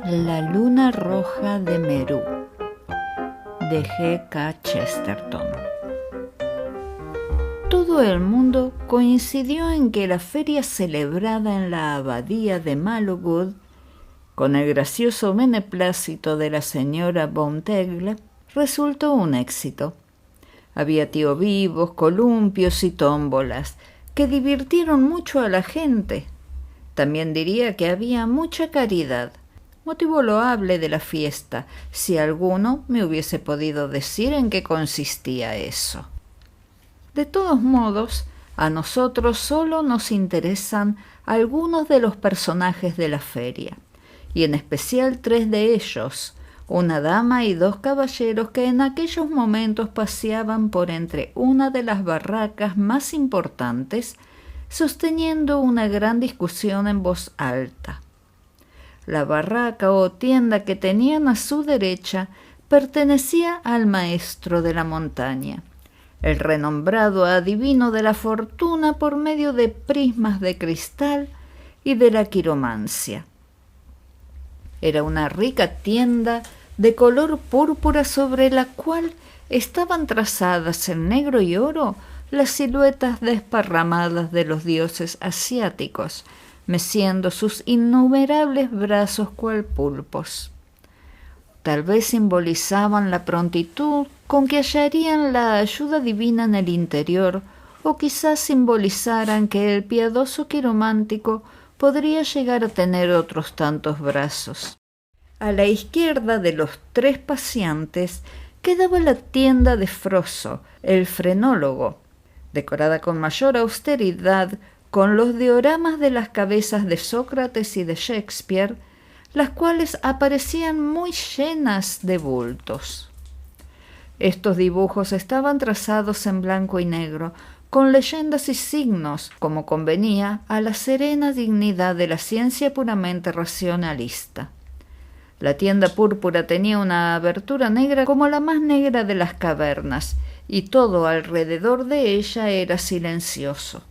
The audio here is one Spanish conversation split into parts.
La luna roja de Meru, de G. K. Chesterton. Todo el mundo coincidió en que la feria celebrada en la abadía de Malowood, con el gracioso beneplácito de la señora Bontegle, resultó un éxito. Había tío vivos, columpios y tómbolas, que divirtieron mucho a la gente. También diría que había mucha caridad, motivo loable de la fiesta, si alguno me hubiese podido decir en qué consistía eso. De todos modos, a nosotros solo nos interesan algunos de los personajes de la feria, y en especial 3 de ellos, una dama y 2 caballeros que en aquellos momentos paseaban por entre una de las barracas más importantes, sosteniendo una gran discusión en voz alta. La barraca o tienda que tenían a su derecha pertenecía al maestro de la montaña, el renombrado adivino de la fortuna por medio de prismas de cristal y de la quiromancia. Era una rica tienda de color púrpura sobre la cual estaban trazadas en negro y oro las siluetas desparramadas de los dioses asiáticos, meciendo sus innumerables brazos cual pulpos. Tal vez simbolizaban la prontitud con que hallarían la ayuda divina en el interior, o quizás simbolizaran que el piadoso quiromántico podría llegar a tener otros tantos brazos. A la izquierda de los 3 paseantes quedaba la tienda de Froso, el frenólogo, decorada con mayor austeridad con los dioramas de las cabezas de Sócrates y de Shakespeare, las cuales aparecían muy llenas de bultos. Estos dibujos estaban trazados en blanco y negro, con leyendas y signos, como convenía a la serena dignidad de la ciencia puramente racionalista. La tienda púrpura tenía una abertura negra como la más negra de las cavernas, y todo alrededor de ella era silencioso.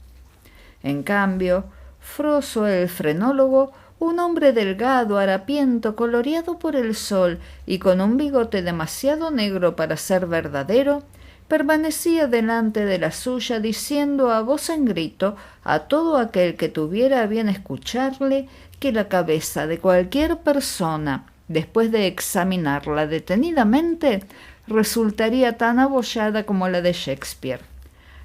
En cambio, Froso el frenólogo, un hombre delgado, harapiento, coloreado por el sol y con un bigote demasiado negro para ser verdadero, permanecía delante de la suya diciendo a voz en grito a todo aquel que tuviera a bien escucharle que la cabeza de cualquier persona, después de examinarla detenidamente, resultaría tan abollada como la de Shakespeare.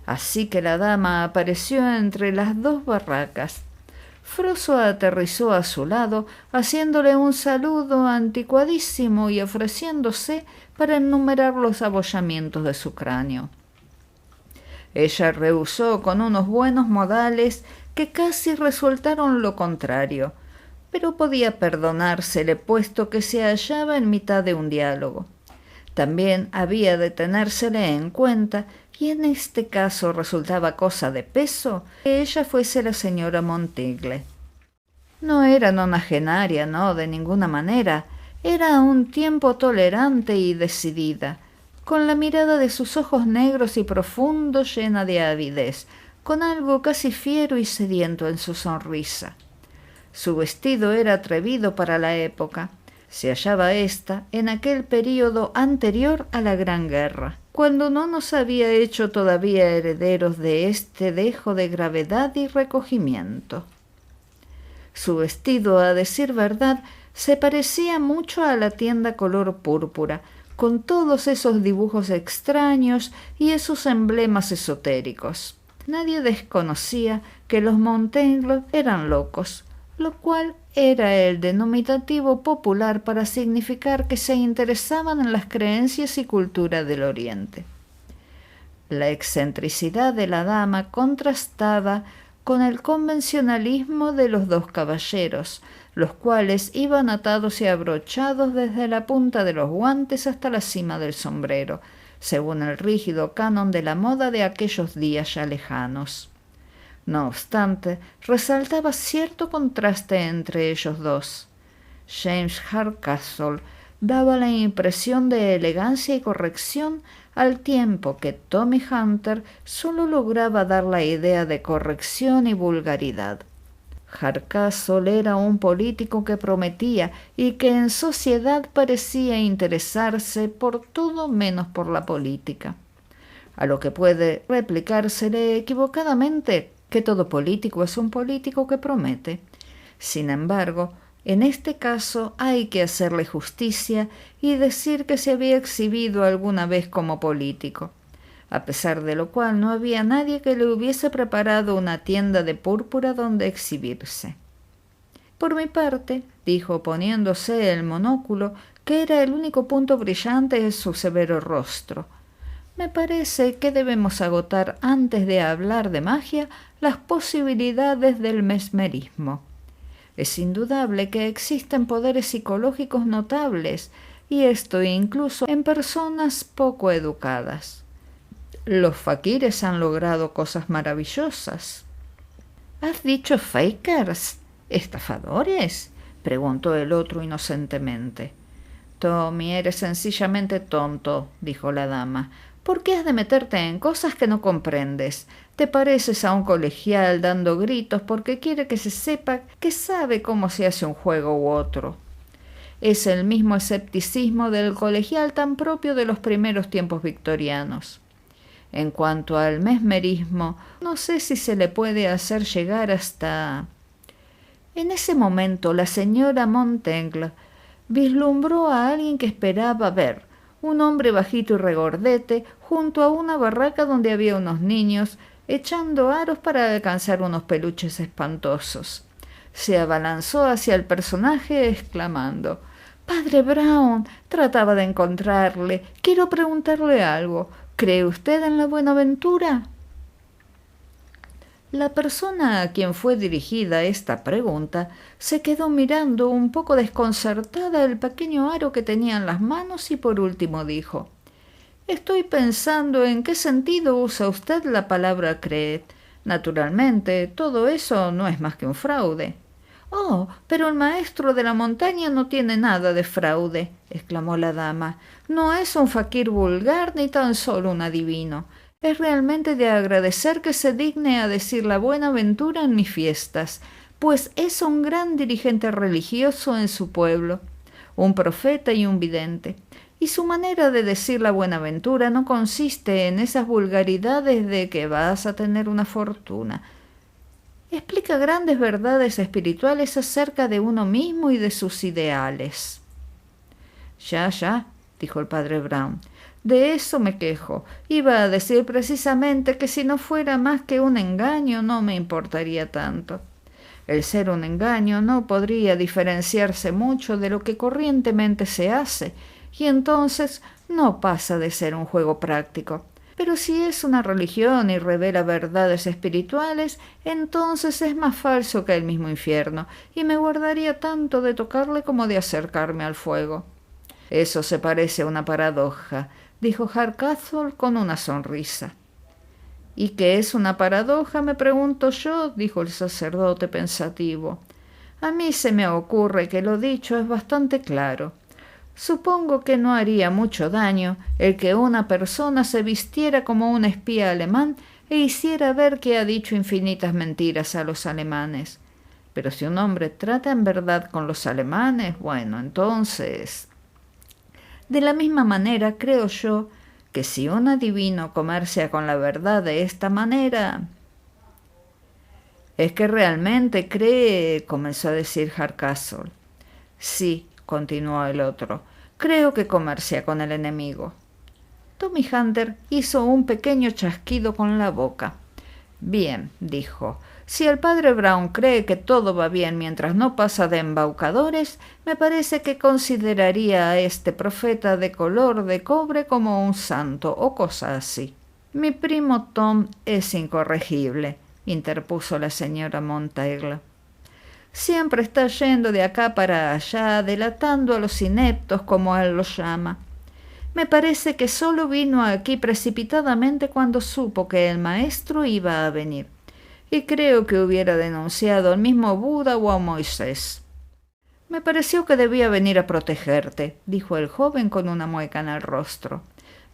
Así que la dama apareció entre las 2 barracas. Froso aterrizó a su lado, haciéndole un saludo anticuadísimo y ofreciéndose para enumerar los abollamientos de su cráneo. Ella rehusó con unos buenos modales que casi resultaron lo contrario, pero podía perdonársele puesto que se hallaba en mitad de un diálogo. También había de tenérsele en cuenta, y en este caso resultaba cosa de peso, que ella fuese la señora Montegle. No era nonagenaria, no, de ninguna manera. Era a un tiempo tolerante y decidida, con la mirada de sus ojos negros y profundos llena de avidez, con algo casi fiero y sediento en su sonrisa. Su vestido era atrevido para la época. Se hallaba ésta en aquel período anterior a la Gran Guerra, cuando no nos había hecho todavía herederos de este dejo de gravedad y recogimiento. Su vestido, a decir verdad, se parecía mucho a la tienda color púrpura, con todos esos dibujos extraños y esos emblemas esotéricos. Nadie desconocía que los Montaigne eran locos, lo cual era el denominativo popular para significar que se interesaban en las creencias y cultura del Oriente. La excentricidad de la dama contrastaba con el convencionalismo de los 2 caballeros, los cuales iban atados y abrochados desde la punta de los guantes hasta la cima del sombrero, según el rígido canon de la moda de aquellos días ya lejanos. No obstante, resaltaba cierto contraste entre ellos 2. James Hardcastle daba la impresión de elegancia y corrección, al tiempo que Tommy Hunter solo lograba dar la idea de corrección y vulgaridad. Hardcastle era un político que prometía y que en sociedad parecía interesarse por todo menos por la política. A lo que puede replicársele equivocadamente que todo político es un político que promete. Sin embargo, en este caso hay que hacerle justicia y decir que se había exhibido alguna vez como político, a pesar de lo cual no había nadie que le hubiese preparado una tienda de púrpura donde exhibirse. Por mi parte, dijo poniéndose el monóculo, que era el único punto brillante de su severo rostro, me parece que debemos agotar antes de hablar de magia las posibilidades del mesmerismo. Es indudable que existen poderes psicológicos notables, y esto incluso en personas poco educadas. Los faquires han logrado cosas maravillosas. ¿Has dicho fakers? ¿Estafadores? Preguntó el otro inocentemente. Tommy, eres sencillamente tonto, dijo la dama. ¿Por qué has de meterte en cosas que no comprendes? Te pareces a un colegial dando gritos porque quiere que se sepa que sabe cómo se hace un juego u otro. Es el mismo escepticismo del colegial tan propio de los primeros tiempos victorianos. En cuanto al mesmerismo, no sé si se le puede hacer llegar hasta... En ese momento la señora Montaigle vislumbró a alguien que esperaba ver, un hombre bajito y regordete, junto a una barraca donde había unos niños echando aros para alcanzar unos peluches espantosos. Se abalanzó hacia el personaje exclamando: «Padre Brown, trataba de encontrarle. Quiero preguntarle algo. ¿Cree usted en la buenaventura?» La persona a quien fue dirigida esta pregunta se quedó mirando un poco desconcertada el pequeño aro que tenía en las manos y por último dijo: «Estoy pensando en qué sentido usa usted la palabra creed. Naturalmente, todo eso no es más que un fraude». «Oh, pero el maestro de la montaña no tiene nada de fraude», exclamó la dama. «No es un faquir vulgar ni tan solo un adivino. Es realmente de agradecer que se digne a decir la buenaventura en mis fiestas, pues es un gran dirigente religioso en su pueblo, un profeta y un vidente. Y su manera de decir la buenaventura no consiste en esas vulgaridades de que vas a tener una fortuna. Explica grandes verdades espirituales acerca de uno mismo y de sus ideales». Ya, dijo el padre Brown. «De eso me quejo. Iba a decir precisamente que si no fuera más que un engaño no me importaría tanto. El ser un engaño no podría diferenciarse mucho de lo que corrientemente se hace, y entonces no pasa de ser un juego práctico. Pero si es una religión y revela verdades espirituales, entonces es más falso que el mismo infierno, y me guardaría tanto de tocarle como de acercarme al fuego». «Eso se parece a una paradoja», dijo Hardcastle con una sonrisa. «¿Y qué es una paradoja, me pregunto yo?», dijo el sacerdote pensativo. «A mí se me ocurre que lo dicho es bastante claro. Supongo que no haría mucho daño el que una persona se vistiera como un espía alemán e hiciera ver que ha dicho infinitas mentiras a los alemanes. Pero si un hombre trata en verdad con los alemanes, bueno, entonces... De la misma manera creo yo que si un adivino comercia con la verdad de esta manera... «Es que realmente cree», comenzó a decir Hardcastle. «Sí», continuó el otro, «creo que comercia con el enemigo». Tommy Hunter hizo un pequeño chasquido con la boca. «Bien», dijo, «si el padre Brown cree que todo va bien mientras no pasa de embaucadores, me parece que consideraría a este profeta de color de cobre como un santo o cosa así». «Mi primo Tom es incorregible», interpuso la señora Montaigle. «Siempre está yendo de acá para allá, delatando a los ineptos, como él los llama. Me parece que solo vino aquí precipitadamente cuando supo que el maestro iba a venir, y creo que hubiera denunciado al mismo Buda o a Moisés». «Me pareció que debía venir a protegerte», dijo el joven con una mueca en el rostro.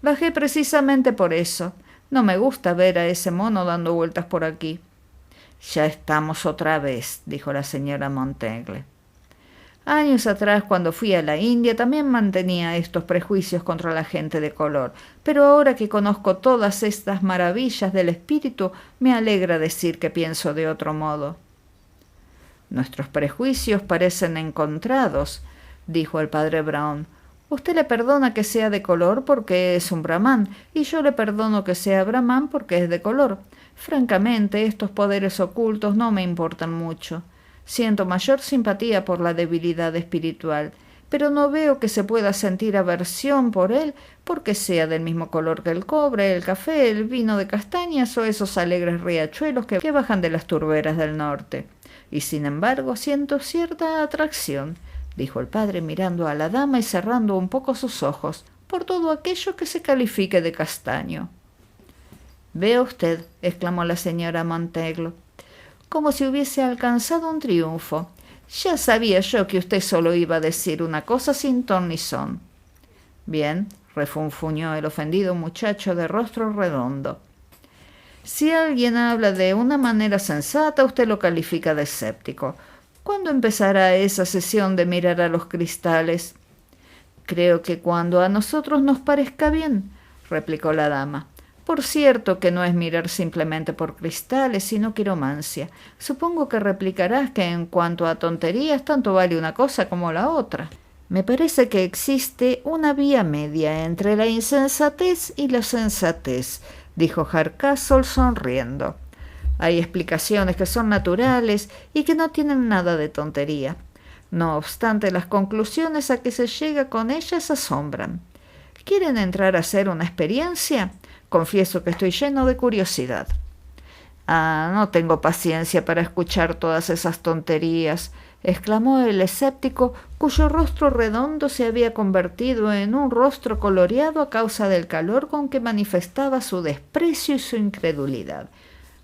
«Bajé precisamente por eso. No me gusta ver a ese mono dando vueltas por aquí». Ya estamos otra vez, dijo la señora Montegle. Años atrás, cuando fui a la India, también mantenía estos prejuicios contra la gente de color, pero ahora que conozco todas estas maravillas del espíritu, me alegra decir que pienso de otro modo. Nuestros prejuicios parecen encontrados, dijo el padre Brown. Usted le perdona que sea de color porque es un brahmán, y yo le perdono que sea brahmán porque es de color. Francamente, estos poderes ocultos no me importan mucho. Siento mayor simpatía por la debilidad espiritual, pero no veo que se pueda sentir aversión por él porque sea del mismo color que el cobre, el café, el vino de castañas o esos alegres riachuelos que bajan de las turberas del norte. Y sin embargo siento cierta atracción, dijo el padre mirando a la dama y cerrando un poco sus ojos, por todo aquello que se califique de castaño. «Vea usted», exclamó la señora Montegle, como si hubiese alcanzado un triunfo. «Ya sabía yo que usted solo iba a decir una cosa sin ton ni son». «Bien», refunfuñó el ofendido muchacho de rostro redondo. «Si alguien habla de una manera sensata, usted lo califica de escéptico. ¿Cuándo empezará esa sesión de mirar a los cristales?» «Creo que cuando a nosotros nos parezca bien», replicó la dama. «Por cierto que no es mirar simplemente por cristales, sino quiromancia. Supongo que replicarás que en cuanto a tonterías, tanto vale una cosa como la otra». «Me parece que existe una vía media entre la insensatez y la sensatez», dijo Hardcastle sonriendo. «Hay explicaciones que son naturales y que no tienen nada de tontería. No obstante, las conclusiones a que se llega con ellas asombran. ¿Quieren entrar a hacer una experiencia? Confieso que estoy lleno de curiosidad». «Ah, no tengo paciencia para escuchar todas esas tonterías», exclamó el escéptico, cuyo rostro redondo se había convertido en un rostro coloreado a causa del calor con que manifestaba su desprecio y su incredulidad.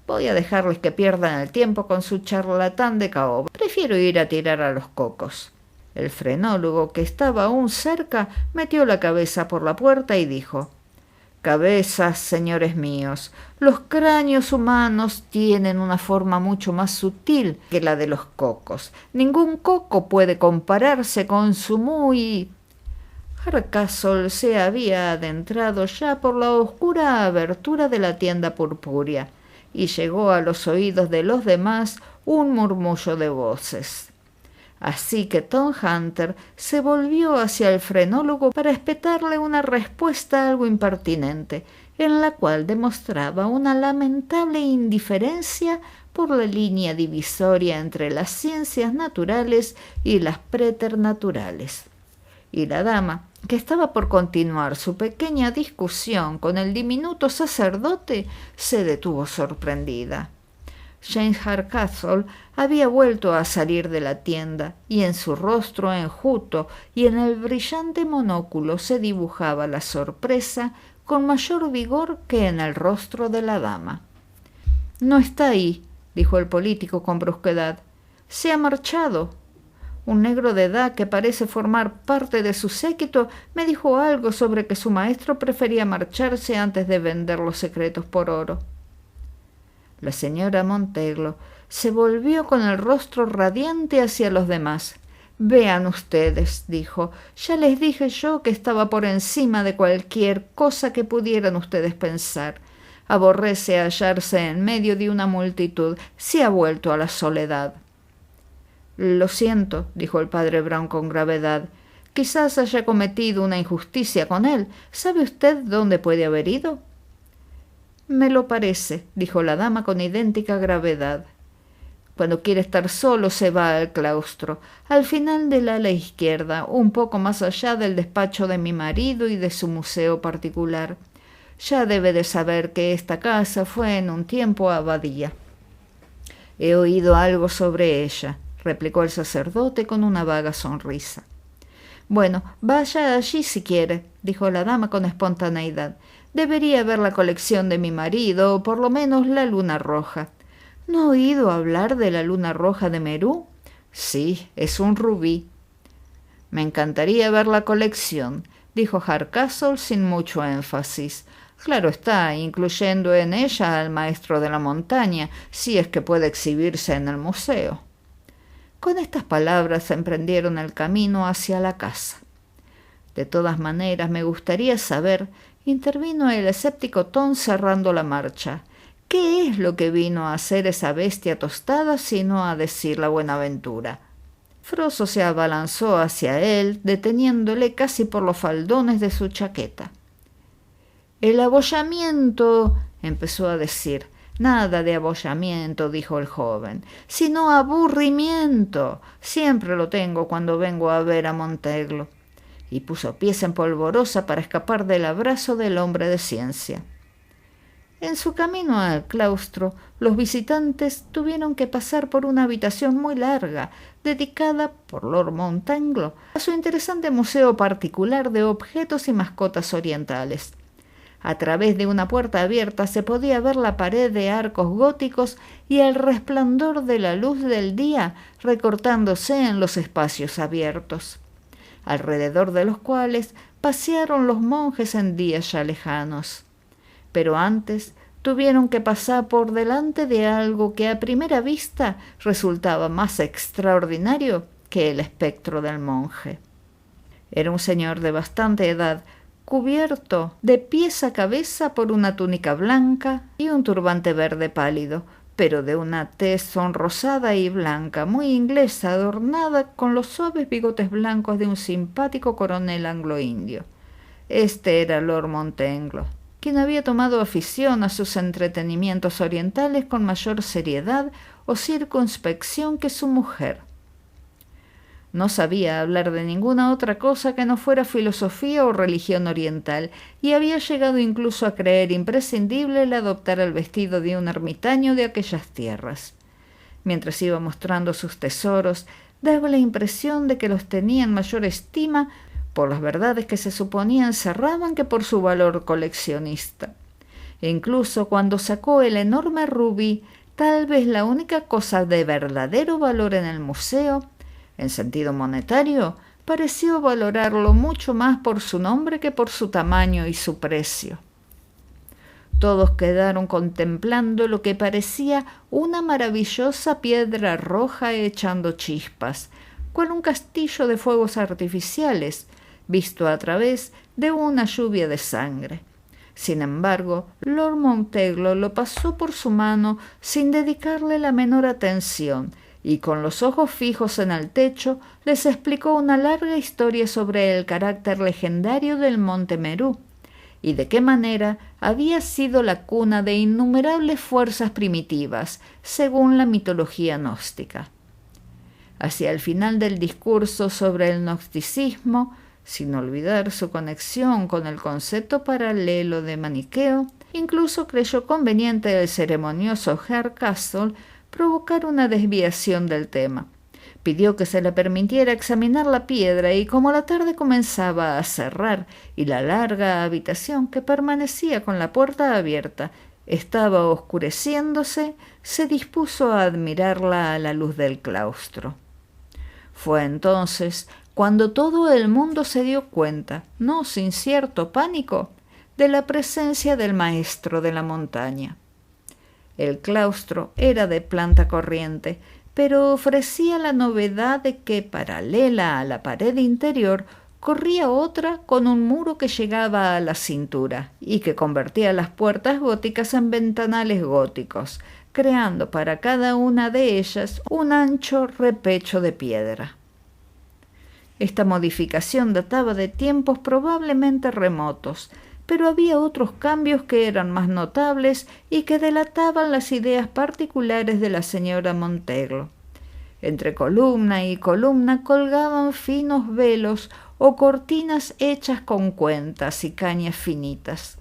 «Voy a dejarles que pierdan el tiempo con su charlatán de caoba. Prefiero ir a tirar a los cocos». El frenólogo, que estaba aún cerca, metió la cabeza por la puerta y dijo: «Cabezas, señores míos, los cráneos humanos tienen una forma mucho más sutil que la de los cocos. Ningún coco puede compararse con su muy...». Hardcastle se había adentrado ya por la oscura abertura de la tienda purpúrea y llegó a los oídos de los demás un murmullo de voces. Así que Tom Hunter se volvió hacia el frenólogo para espetarle una respuesta algo impertinente, en la cual demostraba una lamentable indiferencia por la línea divisoria entre las ciencias naturales y las preternaturales. Y la dama, que estaba por continuar su pequeña discusión con el diminuto sacerdote, se detuvo sorprendida. James Hardcastle había vuelto a salir de la tienda, y en su rostro enjuto y en el brillante monóculo se dibujaba la sorpresa con mayor vigor que en el rostro de la dama. «No está ahí», dijo el político con brusquedad. «Se ha marchado. Un negro de edad que parece formar parte de su séquito me dijo algo sobre que su maestro prefería marcharse antes de vender los secretos por oro». La señora Montegle se volvió con el rostro radiante hacia los demás. «Vean ustedes», dijo, «ya les dije yo que estaba por encima de cualquier cosa que pudieran ustedes pensar. Aborrece hallarse en medio de una multitud. Se ha vuelto a la soledad». «Lo siento», dijo el padre Brown con gravedad. «Quizás haya cometido una injusticia con él. ¿Sabe usted dónde puede haber ido?» «Me lo parece», dijo la dama con idéntica gravedad. «Cuando quiere estar solo se va al claustro, al final del ala izquierda, un poco más allá del despacho de mi marido y de su museo particular. Ya debe de saber que esta casa fue en un tiempo abadía». «He oído algo sobre ella», replicó el sacerdote con una vaga sonrisa. «Bueno, vaya allí si quiere», dijo la dama con espontaneidad. «Debería ver la colección de mi marido, o por lo menos la luna roja». «¿No ha oído hablar de la luna roja de Merú?» «Sí, es un rubí». «Me encantaría ver la colección», dijo Hardcastle sin mucho énfasis. Claro está, incluyendo en ella al maestro de la montaña, si es que puede exhibirse en el museo. Con estas palabras emprendieron el camino hacia la casa. De todas maneras, me gustaría saber, intervino el escéptico Tom cerrando la marcha, ¿qué es lo que vino a hacer esa bestia tostada sino a decir la buenaventura? Froso se abalanzó hacia él, deteniéndole casi por los faldones de su chaqueta. «El abollamiento», empezó a decir. «Nada de abollamiento», dijo el joven, «sino aburrimiento. Siempre lo tengo cuando vengo a ver a Monteglo». Y puso pies en polvorosa para escapar del abrazo del hombre de ciencia. En su camino al claustro, los visitantes tuvieron que pasar por una habitación muy larga, dedicada por Lord Montenglo a su interesante museo particular de objetos y mascotas orientales. A través de una puerta abierta se podía ver la pared de arcos góticos y el resplandor de la luz del día recortándose en los espacios abiertos, alrededor de los cuales pasearon los monjes en días ya lejanos. Pero antes tuvieron que pasar por delante de algo que a primera vista resultaba más extraordinario que el espectro del monje. Era un señor de bastante edad, cubierto de pies a cabeza por una túnica blanca y un turbante verde pálido, pero de una tez sonrosada y blanca, muy inglesa, adornada con los suaves bigotes blancos de un simpático coronel anglo-indio. Este era Lord Montenglo, quien había tomado afición a sus entretenimientos orientales con mayor seriedad o circunspección que su mujer. No sabía hablar de ninguna otra cosa que no fuera filosofía o religión oriental, y había llegado incluso a creer imprescindible el adoptar el vestido de un ermitaño de aquellas tierras. Mientras iba mostrando sus tesoros, daba la impresión de que los tenía en mayor estima por las verdades que se suponía encerraban que por su valor coleccionista. E incluso cuando sacó el enorme rubí, tal vez la única cosa de verdadero valor en el museo, en sentido monetario, pareció valorarlo mucho más por su nombre que por su tamaño y su precio. Todos quedaron contemplando lo que parecía una maravillosa piedra roja echando chispas, cual un castillo de fuegos artificiales, visto a través de una lluvia de sangre. Sin embargo, Lord Montenglo lo pasó por su mano sin dedicarle la menor atención, y con los ojos fijos en el techo les explicó una larga historia sobre el carácter legendario del Monte Meru, y de qué manera había sido la cuna de innumerables fuerzas primitivas, según la mitología gnóstica. Hacia el final del discurso sobre el gnosticismo, sin olvidar su conexión con el concepto paralelo de maniqueo, incluso creyó conveniente el ceremonioso Hardcastle provocar una desviación del tema. Pidió que se le permitiera examinar la piedra y como la tarde comenzaba a cerrar y la larga habitación que permanecía con la puerta abierta estaba oscureciéndose, se dispuso a admirarla a la luz del claustro. Fue entonces cuando todo el mundo se dio cuenta, no sin cierto pánico, de la presencia del maestro de la montaña. El claustro era de planta corriente, pero ofrecía la novedad de que, paralela a la pared interior, corría otra con un muro que llegaba a la cintura y que convertía las puertas góticas en ventanales góticos, creando para cada una de ellas un ancho repecho de piedra. Esta modificación databa de tiempos probablemente remotos, pero había otros cambios que eran más notables y que delataban las ideas particulares de la señora Montenglo. Entre columna y columna colgaban finos velos o cortinas hechas con cuentas y cañas finitas,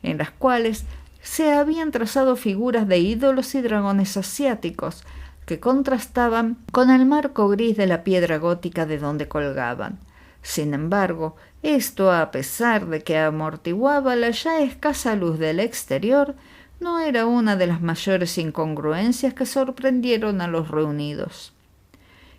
en las cuales se habían trazado figuras de ídolos y dragones asiáticos, que contrastaban con el marco gris de la piedra gótica de donde colgaban. Sin embargo, esto, a pesar de que amortiguaba la ya escasa luz del exterior, no era una de las mayores incongruencias que sorprendieron a los reunidos.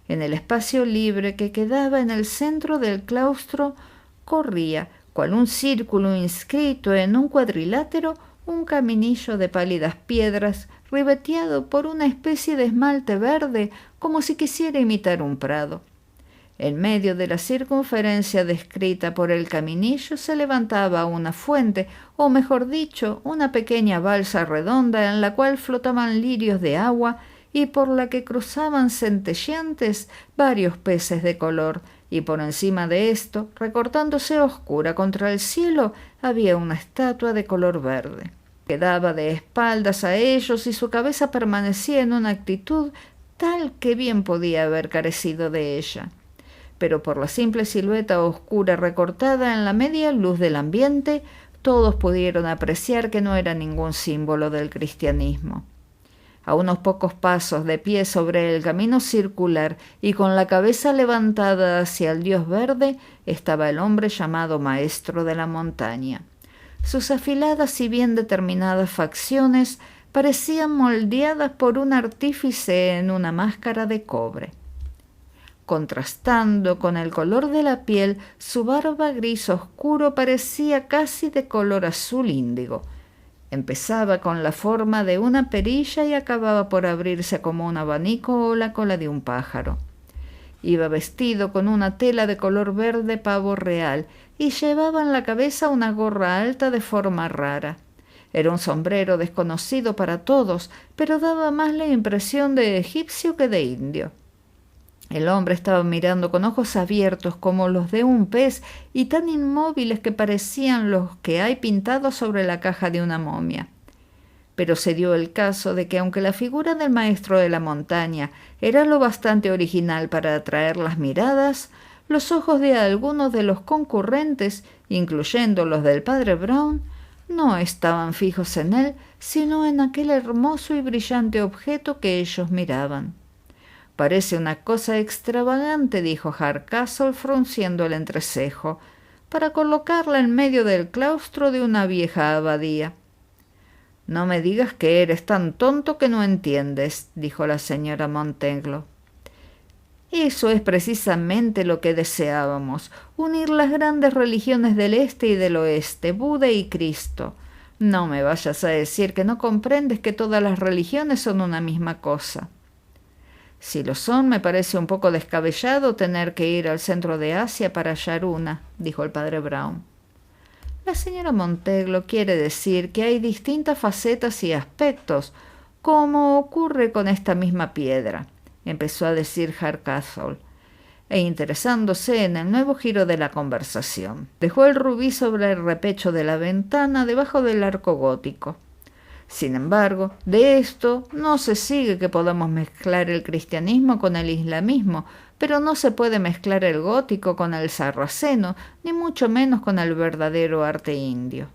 En el espacio libre que quedaba en el centro del claustro corría, cual un círculo inscrito en un cuadrilátero, un caminillo de pálidas piedras, ribeteado por una especie de esmalte verde, como si quisiera imitar un prado. En medio de la circunferencia descrita por el caminillo se levantaba una fuente, o mejor dicho, una pequeña balsa redonda en la cual flotaban lirios de agua y por la que cruzaban centelleantes varios peces de color, y por encima de esto, recortándose oscura contra el cielo, había una estatua de color verde. Quedaba de espaldas a ellos y su cabeza permanecía en una actitud tal que bien podía haber carecido de ella. Pero por la simple silueta oscura recortada en la media luz del ambiente, todos pudieron apreciar que no era ningún símbolo del cristianismo. A unos pocos pasos de pie sobre el camino circular y con la cabeza levantada hacia el dios verde, estaba el hombre llamado Maestro de la Montaña. Sus afiladas y bien determinadas facciones parecían moldeadas por un artífice en una máscara de cobre. Contrastando con el color de la piel, su barba gris oscuro parecía casi de color azul índigo. Empezaba con la forma de una perilla y acababa por abrirse como un abanico o la cola de un pájaro. Iba vestido con una tela de color verde pavo real y llevaba en la cabeza una gorra alta de forma rara. Era un sombrero desconocido para todos, pero daba más la impresión de egipcio que de indio. El hombre estaba mirando con ojos abiertos como los de un pez y tan inmóviles que parecían los que hay pintados sobre la caja de una momia. Pero se dio el caso de que aunque la figura del Maestro de la Montaña era lo bastante original para atraer las miradas, los ojos de algunos de los concurrentes, incluyendo los del padre Brown, no estaban fijos en él, sino en aquel hermoso y brillante objeto que ellos miraban. «Parece una cosa extravagante», dijo Hardcastle frunciendo el entrecejo, «para colocarla en medio del claustro de una vieja abadía». «No me digas que eres tan tonto que no entiendes», dijo la señora Monteglo. «Eso es precisamente lo que deseábamos, unir las grandes religiones del Este y del Oeste, Buda y Cristo. No me vayas a decir que no comprendes que todas las religiones son una misma cosa». «Si lo son, me parece un poco descabellado tener que ir al centro de Asia para hallar una», dijo el padre Brown. «La señora Monteglo quiere decir que hay distintas facetas y aspectos, como ocurre con esta misma piedra», empezó a decir Hardcastle, e interesándose en el nuevo giro de la conversación, dejó el rubí sobre el repecho de la ventana debajo del arco gótico. Sin embargo, de esto no se sigue que podamos mezclar el cristianismo con el islamismo, pero no se puede mezclar el gótico con el sarraceno, ni mucho menos con el verdadero arte indio.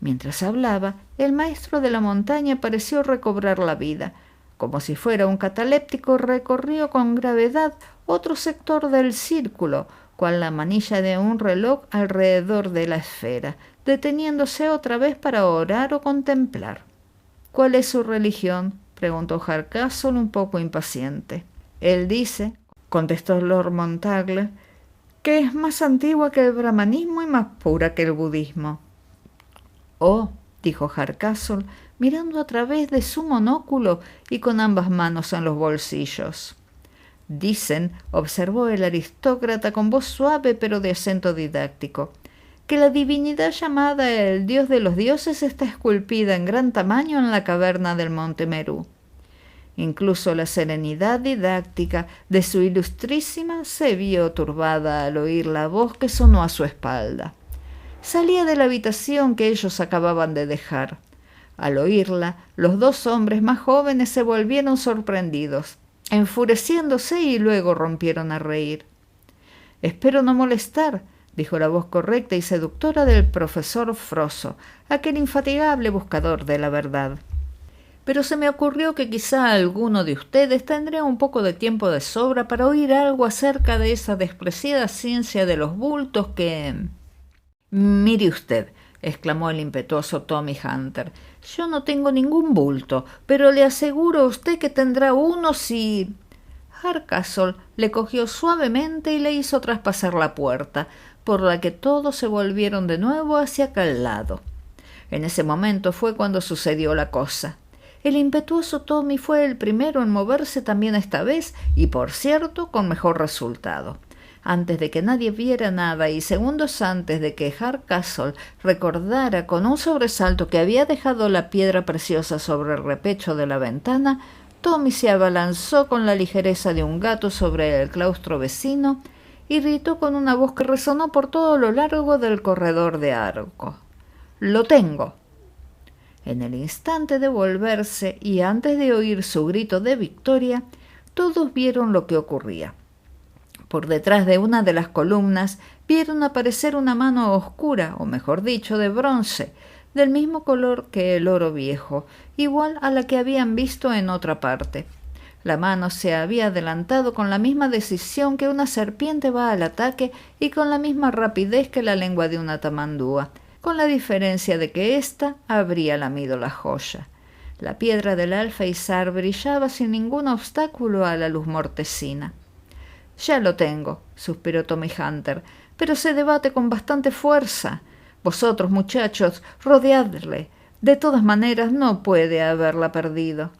Mientras hablaba, el Maestro de la Montaña pareció recobrar la vida. Como si fuera un cataléptico, recorrió con gravedad otro sector del círculo, cual la manilla de un reloj alrededor de la esfera, deteniéndose otra vez para orar o contemplar. «¿Cuál es su religión?», preguntó Hardcastle un poco impaciente. «Él dice», contestó Lord Montagle, «que es más antigua que el brahmanismo y más pura que el budismo». «Oh», dijo Hardcastle, mirando a través de su monóculo y con ambas manos en los bolsillos. «Dicen», observó el aristócrata con voz suave pero de acento didáctico, «que la divinidad llamada el dios de los dioses está esculpida en gran tamaño en la caverna del monte Merú». Incluso la serenidad didáctica de su ilustrísima se vio turbada al oír la voz que sonó a su espalda. Salía de la habitación que ellos acababan de dejar. Al oírla, los dos hombres más jóvenes se volvieron sorprendidos, enfureciéndose y luego rompieron a reír. «Espero no molestar», dijo la voz correcta y seductora del profesor Froso, aquel infatigable buscador de la verdad. «Pero se me ocurrió que quizá alguno de ustedes tendría un poco de tiempo de sobra para oír algo acerca de esa despreciada ciencia de los bultos que...» «Mire usted», exclamó el impetuoso Tommy Hunter, «yo no tengo ningún bulto, pero le aseguro a usted que tendrá uno si...» Hardcastle le cogió suavemente y le hizo traspasar la puerta, por la que todos se volvieron de nuevo hacia aquel lado. En ese momento fue cuando sucedió la cosa. El impetuoso Tommy fue el primero en moverse también esta vez y, por cierto, con mejor resultado. Antes de que nadie viera nada y segundos antes de que Hardcastle recordara con un sobresalto que había dejado la piedra preciosa sobre el repecho de la ventana, Tommy se abalanzó con la ligereza de un gato sobre el claustro vecino y gritó con una voz que resonó por todo lo largo del corredor de arco: «¡Lo tengo!». En el instante de volverse y antes de oír su grito de victoria, todos vieron lo que ocurría. Por detrás de una de las columnas vieron aparecer una mano oscura, o mejor dicho, de bronce, del mismo color que el oro viejo, igual a la que habían visto en otra parte. La mano se había adelantado con la misma decisión que una serpiente va al ataque y con la misma rapidez que la lengua de una tamandúa, con la diferencia de que ésta habría lamido la joya. La piedra del alféizar brillaba sin ningún obstáculo a la luz mortecina. «Ya lo tengo», suspiró Tommy Hunter, «pero se debate con bastante fuerza. Vosotros, muchachos, rodeadle. De todas maneras, no puede haberla perdido».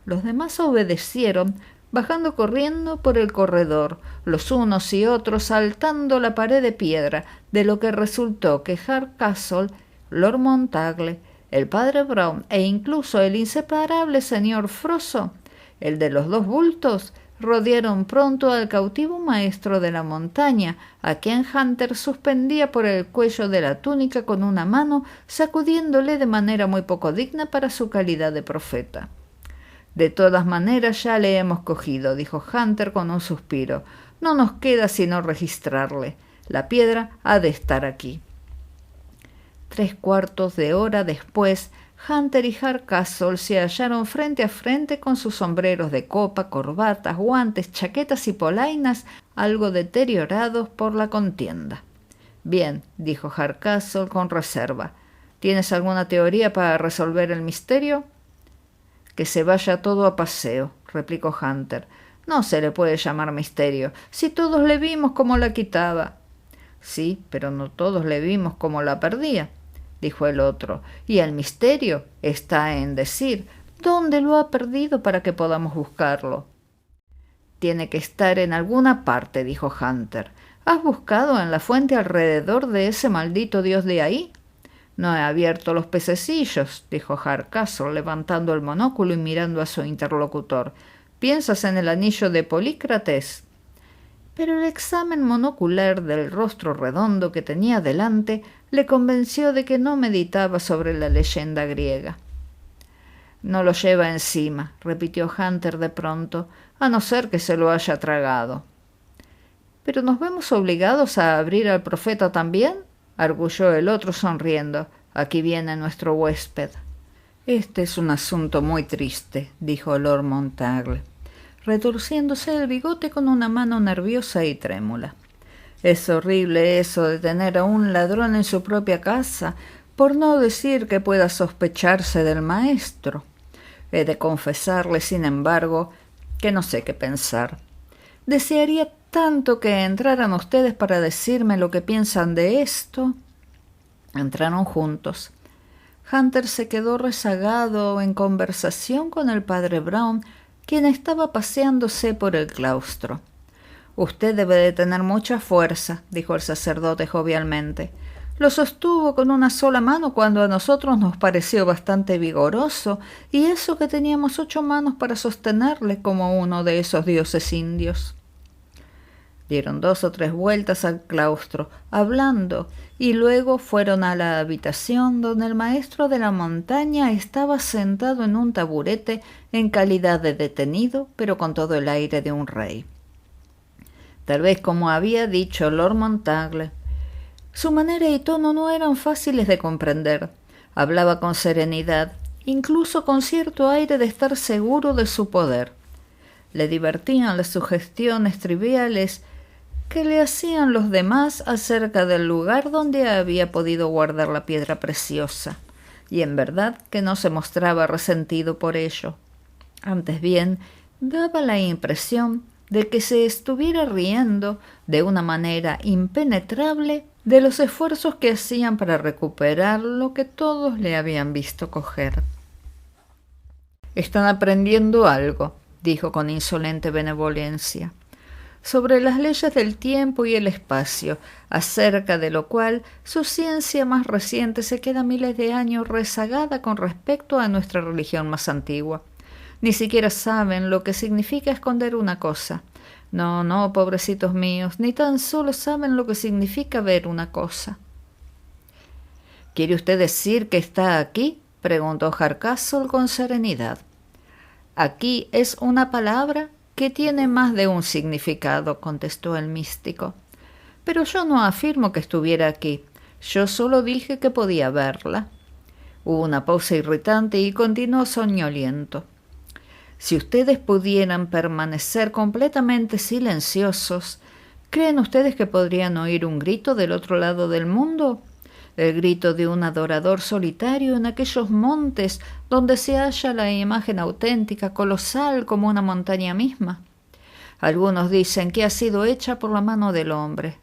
Los demás obedecieron, bajando corriendo por el corredor, los unos y otros saltando la pared de piedra, de lo que resultó que Hardcastle, Lord Montagle, el padre Brown e incluso el inseparable señor Froso, el de los dos bultos, rodearon pronto al cautivo maestro de la montaña, a quien Hunter suspendía por el cuello de la túnica con una mano, sacudiéndole de manera muy poco digna para su calidad de profeta. «De todas maneras ya le hemos cogido», dijo Hunter con un suspiro. «No nos queda sino registrarle. La piedra ha de estar aquí». 3/4 de hora después, Hunter y Hardcastle se hallaron frente a frente con sus sombreros de copa, corbatas, guantes, chaquetas y polainas algo deteriorados por la contienda. «Bien», dijo Hardcastle con reserva. «¿Tienes alguna teoría para resolver el misterio?» «Que se vaya todo a paseo», replicó Hunter. «No se le puede llamar misterio, si todos le vimos cómo la quitaba». «Sí, pero no todos le vimos cómo la perdía», dijo el otro, «y el misterio está en decir dónde lo ha perdido para que podamos buscarlo». «Tiene que estar en alguna parte», dijo Hunter. «¿Has buscado en la fuente alrededor de ese maldito dios de ahí?» «No he abierto los pececillos», dijo Hardcastle, levantando el monóculo y mirando a su interlocutor. «¿Piensas en el anillo de Polícrates?» Pero el examen monocular del rostro redondo que tenía delante le convenció de que no meditaba sobre la leyenda griega. «No lo lleva encima», repitió Hunter de pronto, «a no ser que se lo haya tragado». «¿Pero nos vemos obligados a abrir al profeta también?», arguyó el otro sonriendo. «Aquí viene nuestro huésped». «Este es un asunto muy triste», dijo Lord Montagle, retorciéndose el bigote con una mano nerviosa y trémula. «Es horrible eso de tener a un ladrón en su propia casa, por no decir que pueda sospecharse del maestro. He de confesarle, sin embargo, que no sé qué pensar. Desearía tanto que entraran ustedes para decirme lo que piensan de esto». Entraron juntos. Hunter se quedó rezagado en conversación con el padre Brown, quien estaba paseándose por el claustro. «Usted debe de tener mucha fuerza», dijo el sacerdote jovialmente. «Lo sostuvo con una sola mano cuando a nosotros nos pareció bastante vigoroso, y eso que teníamos 8 manos para sostenerle como uno de esos dioses indios». Dieron 2 o 3 vueltas al claustro, hablando, y luego fueron a la habitación donde el maestro de la montaña estaba sentado en un taburete en calidad de detenido, pero con todo el aire de un rey. Tal vez como había dicho Lord Montagle, su manera y tono no eran fáciles de comprender. Hablaba con serenidad, incluso con cierto aire de estar seguro de su poder. Le divertían las sugestiones triviales que le hacían los demás acerca del lugar donde había podido guardar la piedra preciosa, y en verdad que no se mostraba resentido por ello. Antes bien, daba la impresión de que se estuviera riendo de una manera impenetrable de los esfuerzos que hacían para recuperar lo que todos le habían visto coger. «Están aprendiendo algo», dijo con insolente benevolencia, «sobre las leyes del tiempo y el espacio, acerca de lo cual su ciencia más reciente se queda miles de años rezagada con respecto a nuestra religión más antigua. Ni siquiera saben lo que significa esconder una cosa. No, pobrecitos míos, ni tan solo saben lo que significa ver una cosa». «¿Quiere usted decir que está aquí?», preguntó Hardcastle con serenidad. «Aquí es una palabra que tiene más de un significado», contestó el místico. «Pero yo no afirmo que estuviera aquí. Yo solo dije que podía verla». Hubo una pausa irritante y continuó soñoliento. «Si ustedes pudieran permanecer completamente silenciosos, ¿creen ustedes que podrían oír un grito del otro lado del mundo? El grito de un adorador solitario en aquellos montes donde se halla la imagen auténtica, colosal como una montaña misma. Algunos dicen que ha sido hecha por la mano del hombre.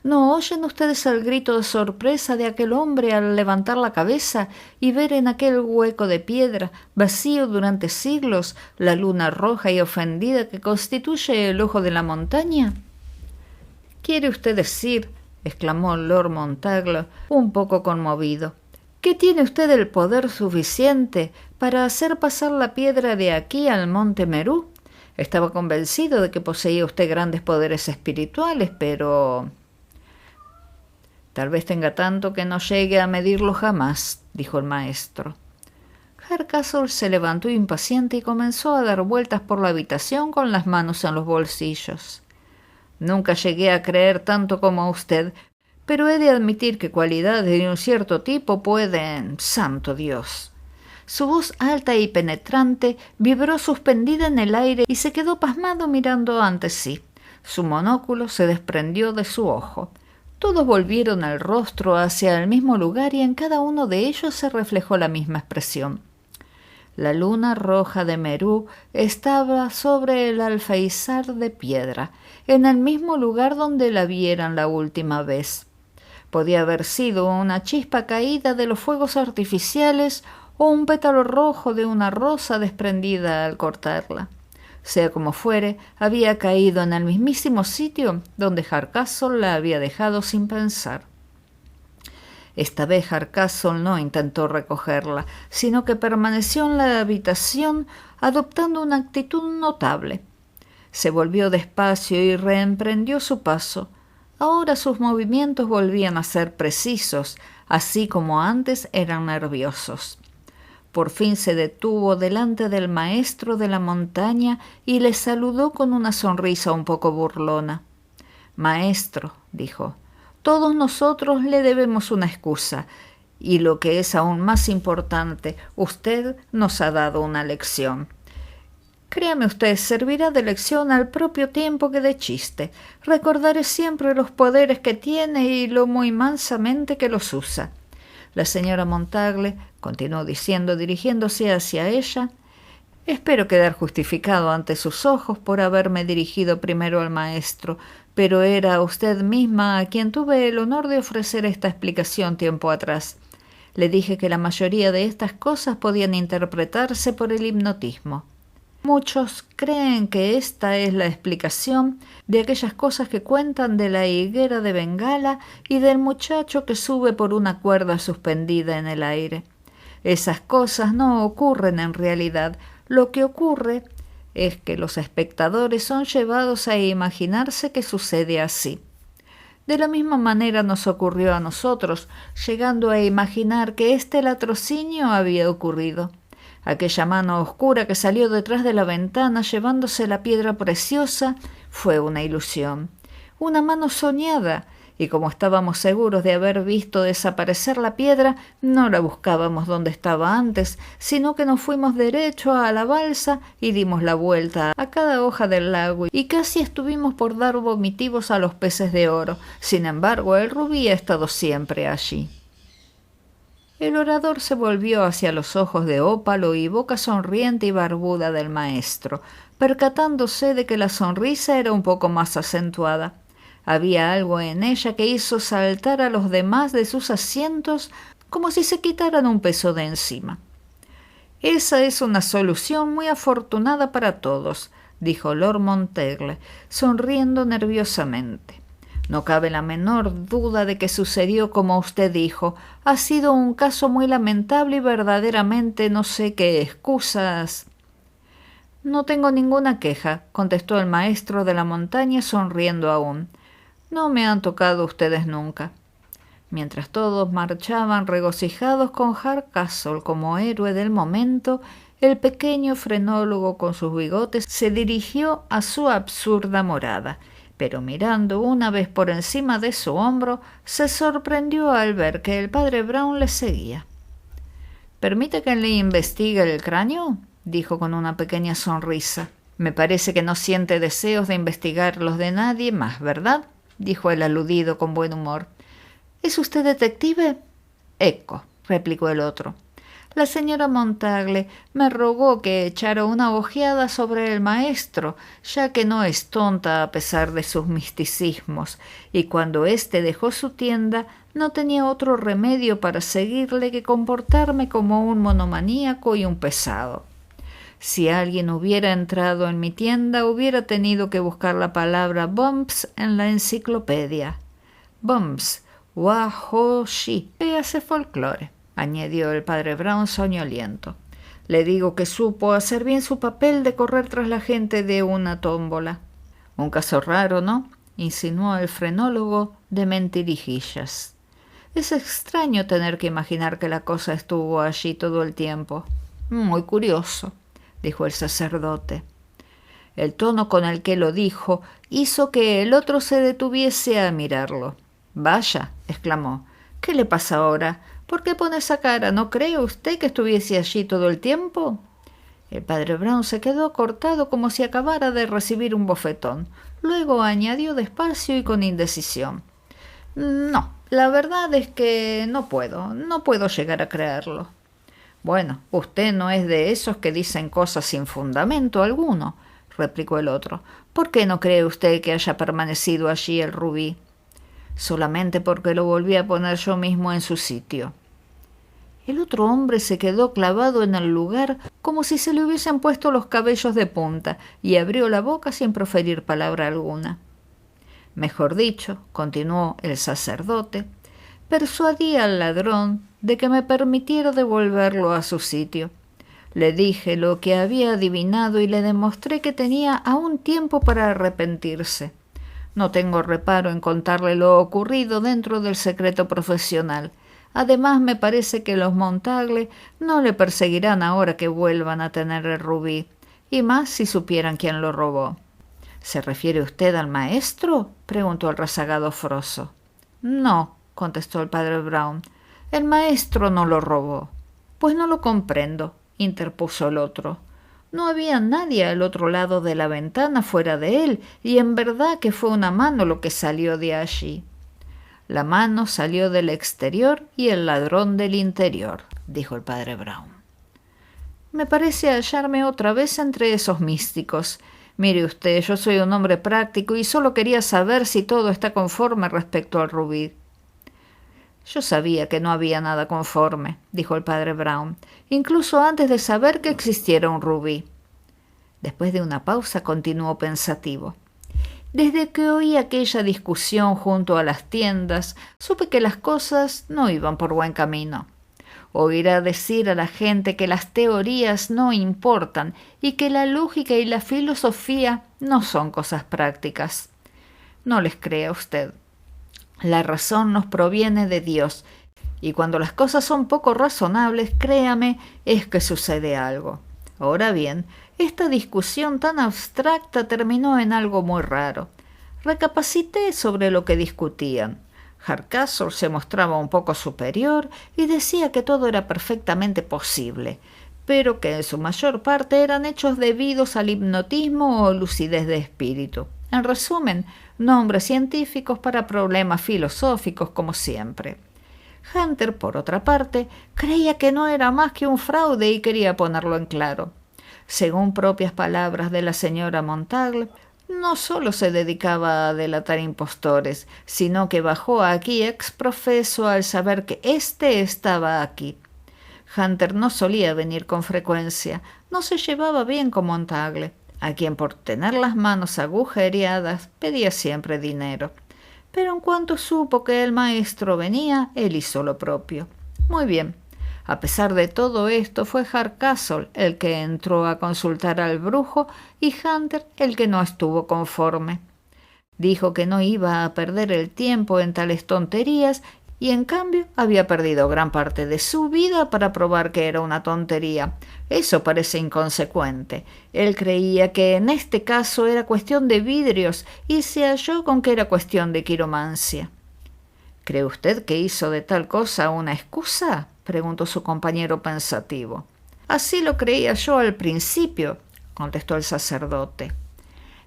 ¿No oyen ustedes el grito de sorpresa de aquel hombre al levantar la cabeza y ver en aquel hueco de piedra, vacío durante siglos, la luna roja y ofendida que constituye el ojo de la montaña? ¿Quiere usted decir?», exclamó Lord Montagle, un poco conmovido, «¿que tiene usted el poder suficiente para hacer pasar la piedra de aquí al monte Merú? Estaba convencido de que poseía usted grandes poderes espirituales, pero...». «Tal vez tenga tanto que no llegue a medirlo jamás», dijo el maestro. Hardcastle se levantó impaciente y comenzó a dar vueltas por la habitación con las manos en los bolsillos. «Nunca llegué a creer tanto como usted, pero he de admitir que cualidades de un cierto tipo pueden... ¡Santo Dios!». Su voz alta y penetrante vibró suspendida en el aire y se quedó pasmado mirando ante sí. Su monóculo se desprendió de su ojo. Todos volvieron el rostro hacia el mismo lugar y en cada uno de ellos se reflejó la misma expresión. La luna roja de Merú estaba sobre el alféizar de piedra, en el mismo lugar donde la vieran la última vez. Podía haber sido una chispa caída de los fuegos artificiales o un pétalo rojo de una rosa desprendida al cortarla. Sea como fuere, había caído en el mismísimo sitio donde Hardcastle la había dejado sin pensar. Esta vez Hardcastle no intentó recogerla, sino que permaneció en la habitación adoptando una actitud notable. Se volvió despacio y reemprendió su paso. Ahora sus movimientos volvían a ser precisos, así como antes eran nerviosos. Por fin se detuvo delante del maestro de la montaña y le saludó con una sonrisa un poco burlona. «Maestro», dijo, «todos nosotros le debemos una excusa, y lo que es aún más importante, usted nos ha dado una lección. Créame usted, servirá de lección al propio tiempo que de chiste. Recordaré siempre los poderes que tiene y lo muy mansamente que los usa». La señora Montagle continuó diciendo, dirigiéndose hacia ella, «Espero quedar justificado ante sus ojos por haberme dirigido primero al maestro, pero era usted misma a quien tuve el honor de ofrecer esta explicación tiempo atrás. Le dije que la mayoría de estas cosas podían interpretarse por el hipnotismo. Muchos creen que esta es la explicación de aquellas cosas que cuentan de la higuera de Bengala y del muchacho que sube por una cuerda suspendida en el aire. Esas cosas no ocurren en realidad. Lo que ocurre es que los espectadores son llevados a imaginarse que sucede así. De la misma manera nos ocurrió a nosotros, llegando a imaginar que este latrocinio había ocurrido. Aquella mano oscura que salió detrás de la ventana llevándose la piedra preciosa fue una ilusión, una mano soñada, y como estábamos seguros de haber visto desaparecer la piedra, no la buscábamos donde estaba antes, sino que nos fuimos derecho a la balsa y dimos la vuelta a cada hoja del lago, y casi estuvimos por dar vomitivos a los peces de oro. Sin embargo, el rubí ha estado siempre allí. El orador se volvió hacia los ojos de ópalo y boca sonriente y barbuda del maestro, percatándose de que la sonrisa era un poco más acentuada. Había algo en ella que hizo saltar a los demás de sus asientos como si se quitaran un peso de encima. «Esa es una solución muy afortunada para todos», dijo Lord Monteagle, sonriendo nerviosamente. «No cabe la menor duda de que sucedió como usted dijo. Ha sido un caso muy lamentable y verdaderamente no sé qué excusas». «No tengo ninguna queja», contestó el maestro de la montaña sonriendo aún. «No me han tocado ustedes nunca». Mientras todos marchaban regocijados con Hardcastle como héroe del momento, el pequeño frenólogo con sus bigotes se dirigió a su absurda morada, pero mirando una vez por encima de su hombro, se sorprendió al ver que el padre Brown le seguía. «¿Permite que le investigue el cráneo?», dijo con una pequeña sonrisa. «Me parece que no siente deseos de investigar los de nadie más, ¿verdad?», dijo el aludido con buen humor. «¿Es usted detective?». «Ecco», replicó el otro. «La señora Montagle me rogó que echara una ojeada sobre el maestro, ya que no es tonta a pesar de sus misticismos, y cuando éste dejó su tienda no tenía otro remedio para seguirle que comportarme como un monomaníaco y un pesado. Si alguien hubiera entrado en mi tienda, hubiera tenido que buscar la palabra bumps en la enciclopedia. Bumps, Wahoshi, hace folclore», añadió el padre Brown soñoliento. «Le digo que supo hacer bien su papel de correr tras la gente de una tómbola». «Un caso raro, ¿no?», insinuó el frenólogo de mentirijillas. «Es extraño tener que imaginar que la cosa estuvo allí todo el tiempo». «Muy curioso», dijo el sacerdote. El tono con el que lo dijo hizo que el otro se detuviese a mirarlo. «Vaya», exclamó, «¿qué le pasa ahora? ¿Por qué pone esa cara? ¿No cree usted que estuviese allí todo el tiempo?». El padre Brown se quedó cortado como si acabara de recibir un bofetón. Luego añadió despacio y con indecisión: «No, la verdad es que no puedo llegar a creerlo». «Bueno, usted no es de esos que dicen cosas sin fundamento alguno», replicó el otro. «¿Por qué no cree usted que haya permanecido allí el rubí?». «Solamente porque lo volví a poner yo mismo en su sitio». El otro hombre se quedó clavado en el lugar como si se le hubiesen puesto los cabellos de punta y abrió la boca sin proferir palabra alguna. «Mejor dicho», continuó el sacerdote, «persuadí al ladrón de que me permitiera devolverlo a su sitio. Le dije lo que había adivinado y le demostré que tenía aún tiempo para arrepentirse. No tengo reparo en contarle lo ocurrido dentro del secreto profesional. Además, me parece que los Montagle no le perseguirán ahora que vuelvan a tener el rubí, y más si supieran quién lo robó». «¿Se refiere usted al maestro?», preguntó el rezagado Froso. «No», contestó el padre Brown, «el maestro no lo robó». «Pues no lo comprendo», interpuso el otro. «No había nadie al otro lado de la ventana fuera de él, y en verdad que fue una mano lo que salió de allí». «La mano salió del exterior y el ladrón del interior», dijo el padre Brown. «Me parece hallarme otra vez entre esos místicos. Mire usted, yo soy un hombre práctico y solo quería saber si todo está conforme respecto al rubí». «Yo sabía que no había nada conforme», dijo el padre Brown, «incluso antes de saber que existiera un rubí». Después de una pausa continuó pensativo. «Desde que oí aquella discusión junto a las tiendas, supe que las cosas no iban por buen camino. Oirá decir a la gente que las teorías no importan y que la lógica y la filosofía no son cosas prácticas. No les crea usted. La razón nos proviene de Dios, y cuando las cosas son poco razonables, créame, es que sucede algo. Ahora bien, esta discusión tan abstracta terminó en algo muy raro. Recapacité sobre lo que discutían. Hardcastle se mostraba un poco superior y decía que todo era perfectamente posible, pero que en su mayor parte eran hechos debidos al hipnotismo o lucidez de espíritu. En resumen, nombres científicos para problemas filosóficos como siempre. Hunter, por otra parte, creía que no era más que un fraude y quería ponerlo en claro. Según propias palabras de la señora Montagle, no solo se dedicaba a delatar impostores, sino que bajó aquí ex profeso al saber que éste estaba aquí. Hunter no solía venir con frecuencia, no se llevaba bien con Montagle, a quien por tener las manos agujereadas pedía siempre dinero. Pero en cuanto supo que el maestro venía, él hizo lo propio. Muy bien. A pesar de todo esto, fue Hardcastle el que entró a consultar al brujo y Hunter el que no estuvo conforme. Dijo que no iba a perder el tiempo en tales tonterías y en cambio había perdido gran parte de su vida para probar que era una tontería. Eso parece inconsecuente. Él creía que en este caso era cuestión de vidrios y se halló con que era cuestión de quiromancia. ¿Cree usted que hizo de tal cosa una excusa?, preguntó su compañero pensativo. Así lo creía yo al principio, contestó el sacerdote.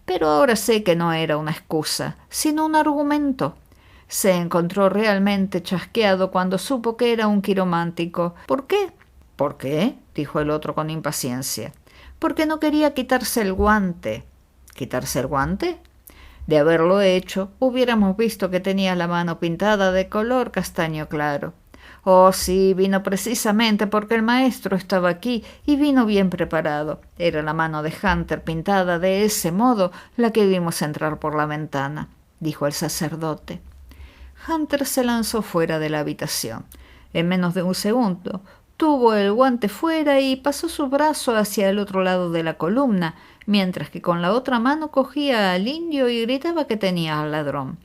Pero ahora sé que no era una excusa, sino un argumento. Se encontró realmente chasqueado cuando supo que era un quiromántico. ¿Por qué? ¿Por qué?, dijo el otro con impaciencia. Porque no quería quitarse el guante. ¿Quitarse el guante? De haberlo hecho, hubiéramos visto que tenía la mano pintada de color castaño claro. Oh, sí, vino precisamente porque el maestro estaba aquí y vino bien preparado. Era la mano de Hunter pintada de ese modo la que vimos entrar por la ventana, dijo el sacerdote. Hunter se lanzó fuera de la habitación. En menos de un segundo tuvo el guante fuera y pasó su brazo hacia el otro lado de la columna, mientras que con la otra mano cogía al indio y gritaba que tenía al ladrón.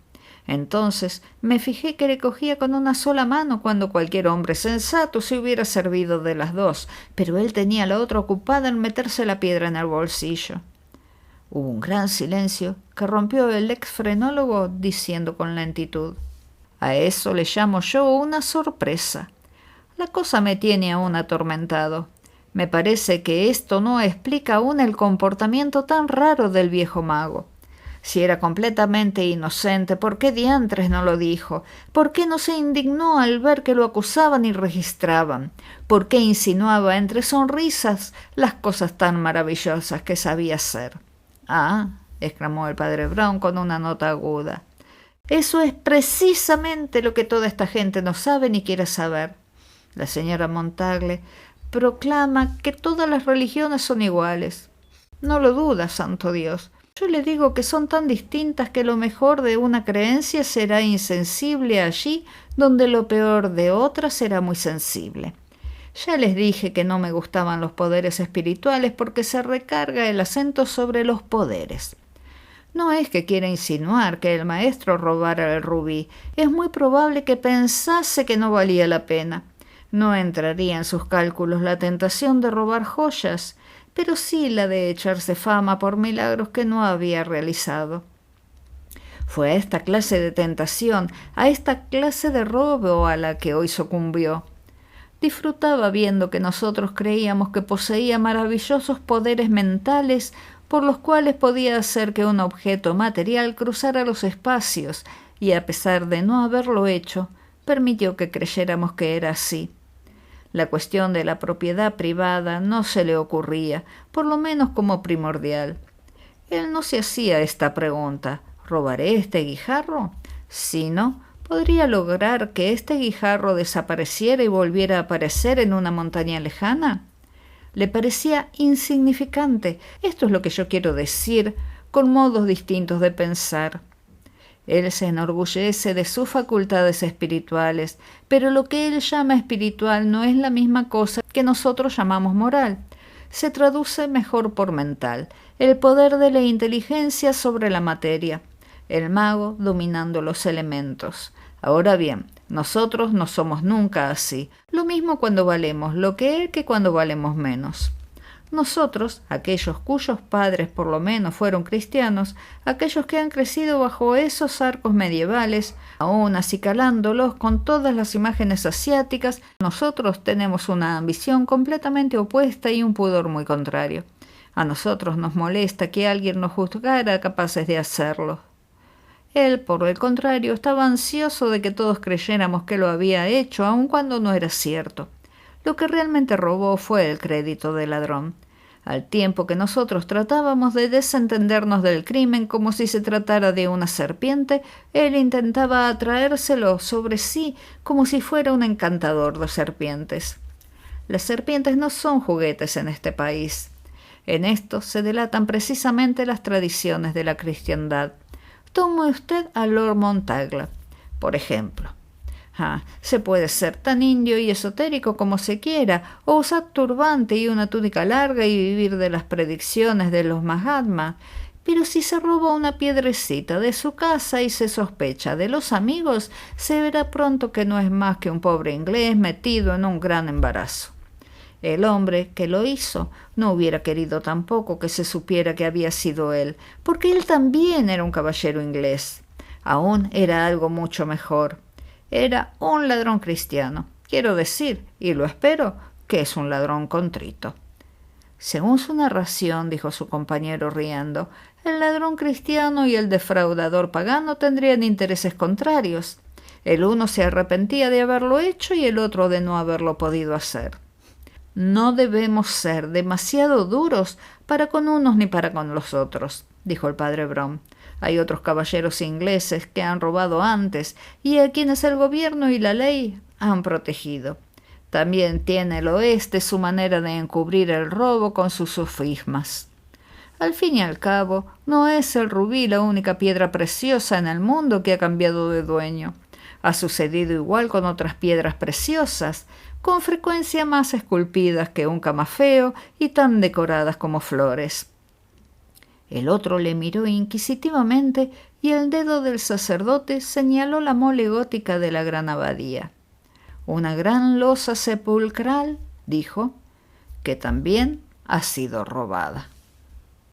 Entonces me fijé que le cogía con una sola mano cuando cualquier hombre sensato se hubiera servido de las dos, pero él tenía la otra ocupada en meterse la piedra en el bolsillo. Hubo un gran silencio que rompió el ex-frenólogo diciendo con lentitud: «A eso le llamo yo una sorpresa. La cosa me tiene aún atormentado. Me parece que esto no explica aún el comportamiento tan raro del viejo mago. Si era completamente inocente, ¿por qué diantres no lo dijo? ¿Por qué no se indignó al ver que lo acusaban y registraban? ¿Por qué insinuaba entre sonrisas las cosas tan maravillosas que sabía hacer?» «Ah», exclamó el padre Brown con una nota aguda, «eso es precisamente lo que toda esta gente no sabe ni quiere saber. La señora Montagle proclama que todas las religiones son iguales. No lo duda, santo Dios. Yo le digo que son tan distintas que lo mejor de una creencia será insensible allí donde lo peor de otra será muy sensible. Ya les dije que no me gustaban los poderes espirituales porque se recarga el acento sobre los poderes. No es que quiera insinuar que el maestro robara el rubí. Es muy probable que pensase que no valía la pena. No entraría en sus cálculos la tentación de robar joyas, pero sí la de echarse fama por milagros que no había realizado. Fue a esta clase de tentación, a esta clase de robo a la que hoy sucumbió. Disfrutaba viendo que nosotros creíamos que poseía maravillosos poderes mentales por los cuales podía hacer que un objeto material cruzara los espacios, y a pesar de no haberlo hecho, permitió que creyéramos que era así. La cuestión de la propiedad privada no se le ocurría, por lo menos como primordial. Él no se hacía esta pregunta: ¿robaré este guijarro? Sino, ¿podría lograr que este guijarro desapareciera y volviera a aparecer en una montaña lejana? Le parecía insignificante. Esto es lo que yo quiero decir con modos distintos de pensar. Él se enorgullece de sus facultades espirituales, pero lo que él llama espiritual no es la misma cosa que nosotros llamamos moral. Se traduce mejor por mental, el poder de la inteligencia sobre la materia, el mago dominando los elementos. Ahora bien, nosotros no somos nunca así, lo mismo cuando valemos lo que él que cuando valemos menos. Nosotros, aquellos cuyos padres por lo menos fueron cristianos, aquellos que han crecido bajo esos arcos medievales, aún acicalándolos con todas las imágenes asiáticas, nosotros tenemos una ambición completamente opuesta y un pudor muy contrario. A nosotros nos molesta que alguien nos juzgara capaces de hacerlo. Él, por el contrario, estaba ansioso de que todos creyéramos que lo había hecho, aun cuando no era cierto. Lo que realmente robó fue el crédito del ladrón. Al tiempo que nosotros tratábamos de desentendernos del crimen como si se tratara de una serpiente, él intentaba atraérselo sobre sí como si fuera un encantador de serpientes. Las serpientes no son juguetes en este país. En esto se delatan precisamente las tradiciones de la cristiandad. Tome usted a Lord Montagla, por ejemplo. Se puede ser tan indio y esotérico como se quiera, o usar turbante y una túnica larga y vivir de las predicciones de los Mahatma, pero si se roba una piedrecita de su casa y se sospecha de los amigos, se verá pronto que no es más que un pobre inglés metido en un gran embarazo. El hombre que lo hizo no hubiera querido tampoco que se supiera que había sido él, porque él también era un caballero inglés. Aún era algo mucho mejor. Era un ladrón cristiano. Quiero decir, y lo espero, que es un ladrón contrito. Según su narración, dijo su compañero riendo, el ladrón cristiano y el defraudador pagano tendrían intereses contrarios. El uno se arrepentía de haberlo hecho y el otro de no haberlo podido hacer. No debemos ser demasiado duros para con unos ni para con los otros, dijo el padre Brown. Hay otros caballeros ingleses que han robado antes y a quienes el gobierno y la ley han protegido. También tiene el oeste su manera de encubrir el robo con sus sofismas. Al fin y al cabo, no es el rubí la única piedra preciosa en el mundo que ha cambiado de dueño. Ha sucedido igual con otras piedras preciosas, con frecuencia más esculpidas que un camafeo y tan decoradas como flores. El otro le miró inquisitivamente y el dedo del sacerdote señaló la mole gótica de la gran abadía. «Una gran losa sepulcral», dijo, «que también ha sido robada».